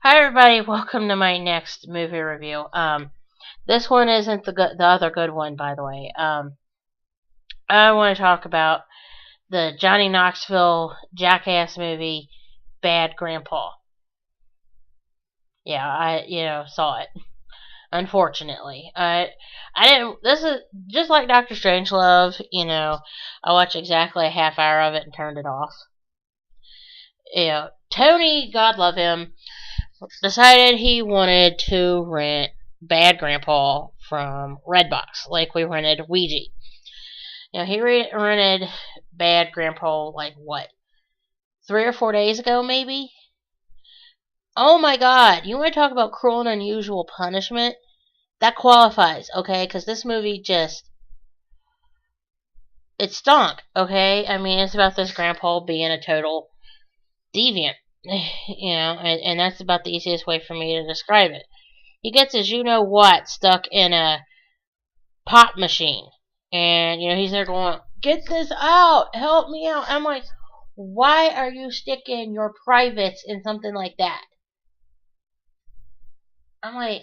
Hi everybody, welcome to my next movie review. This one isn't the other good one, by the way. I want to talk about the Johnny Knoxville Jackass movie, Bad Grandpa. Yeah, I saw it. Unfortunately, I didn't. This is just like Doctor Strangelove. I watched exactly a half hour of it and turned it off. Tony, God love him, decided he wanted to rent Bad Grandpa from Redbox, like we rented Ouija. He rented Bad Grandpa, like, what, 3 or 4 days ago, maybe? Oh my god, you want to talk about cruel and unusual punishment? That qualifies, okay? Because this movie it stunk, okay? I mean, it's about this grandpa being a total deviant, and that's about the easiest way for me to describe it. He gets his you-know-what stuck in a pop machine. And, he's there going, get this out, help me out. I'm like, why are you sticking your privates in something like that? I'm like,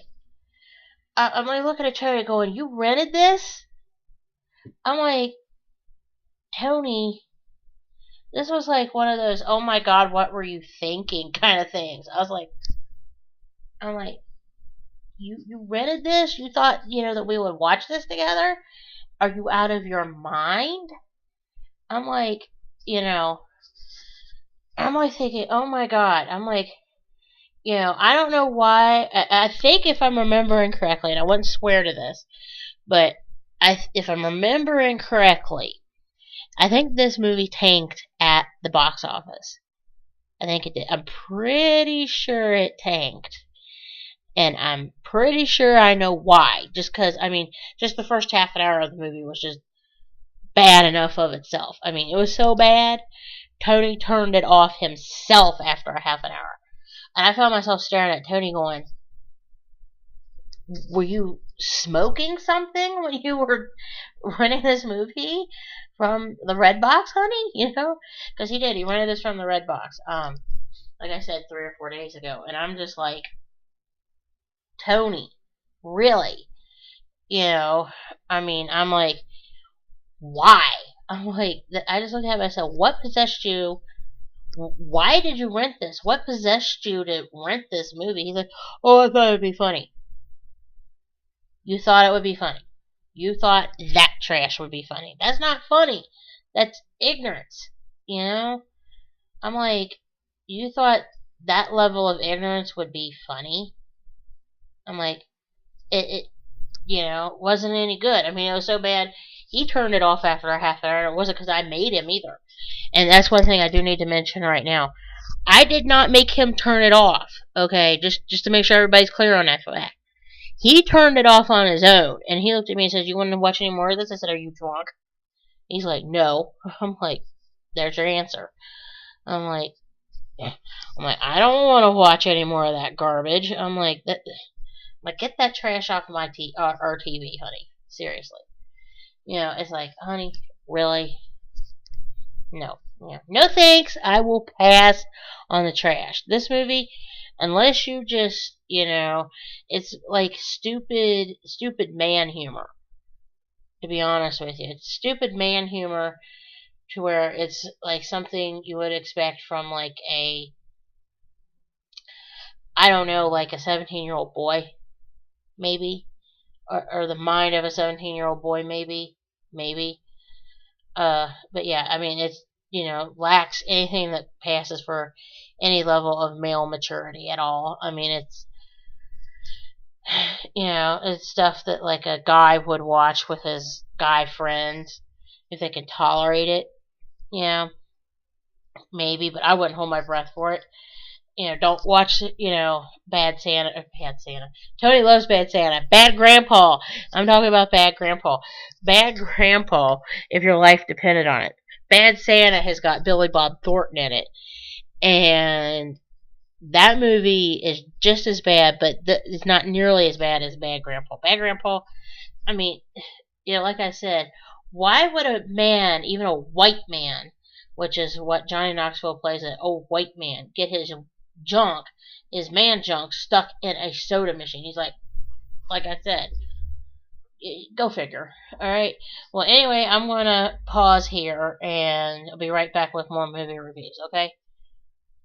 looking at Tony going, you rented this? I'm like, Tony, this was like one of those, oh my god, what were you thinking kind of things. I'm like, you rented this? You thought, that we would watch this together? Are you out of your mind? I'm like, thinking, oh my god. I'm like, I don't know why. I think if I'm remembering correctly, and I wouldn't swear to this, but if I'm remembering correctly, I think this movie tanked at the box office. I think it did. I'm pretty sure it tanked. And I'm pretty sure I know why. Just because, just the first half an hour of the movie was just bad enough of itself. It was so bad, Tony turned it off himself after a half an hour. And I found myself staring at Tony going, were you smoking something when you were renting this movie from the Redbox, honey? Because he did. He rented this from the Redbox. Like I said, 3 or 4 days ago. And I'm just like, Tony, really? I'm like, why? I'm like, I just looked at myself, what possessed you? Why did you rent this? What possessed you to rent this movie? He's like, oh, I thought it would be funny. You thought it would be funny. You thought that trash would be funny. That's not funny. That's ignorance. I'm like, you thought that level of ignorance would be funny? I'm like, it wasn't any good. It was so bad. He turned it off after a half hour. It wasn't because I made him either. And that's one thing I do need to mention right now. I did not make him turn it off. Okay, just to make sure everybody's clear on that fact. He turned it off on his own, and he looked at me and says, "You want to watch any more of this?" I said, "Are you drunk?" He's like, "No." I'm like, "There's your answer." I'm like, I don't want to watch any more of that garbage. I'm like, get that trash off my our TV, honey. Seriously. It's like, honey, really? No. No thanks. I will pass on the trash. This movie, unless you just, it's like stupid man humor. To be honest with you, it's stupid man humor to where it's like something you would expect from like I don't know, like a 17-year-old boy, maybe, or the mind of a 17-year-old boy, maybe. But yeah, it's lacks anything that passes for any level of male maturity at all. It's it's stuff that like a guy would watch with his guy friends if they can tolerate it. Maybe, but I wouldn't hold my breath for it. Don't watch, Bad Santa. Bad Santa. Tony loves Bad Santa. Bad Grandpa. I'm talking about Bad Grandpa. Bad Grandpa, if your life depended on it. Bad Santa has got Billy Bob Thornton in it. And that movie is just as bad, but it's not nearly as bad as Bad Grandpa. Bad Grandpa, like I said, why would a man, even a white man, which is what Johnny Knoxville plays, an old white man, get his junk is man junk stuck in a soda machine. He's like I said, go figure. Alright. Well, anyway, I'm going to pause here and I'll be right back with more movie reviews, okay?